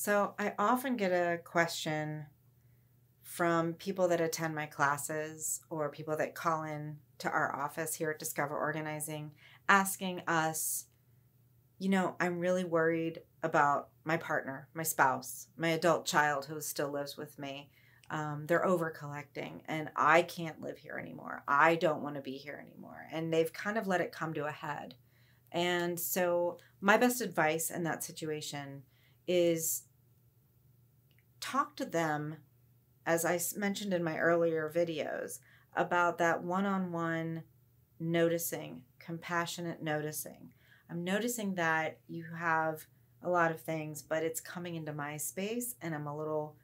So I often get a question from people that attend my classes or people that call in to our office here at Discover Organizing asking us, I'm really worried about my partner, my spouse, my adult child who still lives with me. They're over collecting and I can't live here anymore. I don't want to be here anymore. And they've kind of let it come to a head. And so my best advice in that situation is talk to them, as I mentioned in my earlier videos, about that one-on-one noticing, compassionate noticing. I'm noticing that you have a lot of things, but it's coming into my space, and I'm a little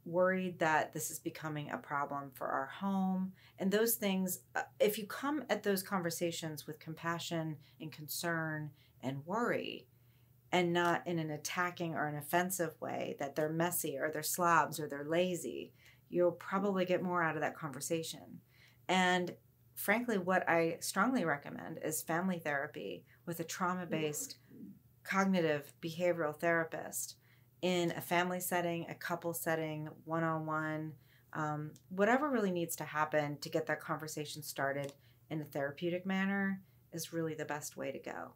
worried that this is becoming a problem for our home. And those things, if you come at those conversations with compassion and concern and worry, and not in an attacking or an offensive way that they're messy or they're slobs or they're lazy, you'll probably get more out of that conversation. And frankly, what I strongly recommend is family therapy with a trauma-based cognitive behavioral therapist in a family setting, a couple setting, one-on-one, whatever really needs to happen to get that conversation started in a therapeutic manner is really the best way to go.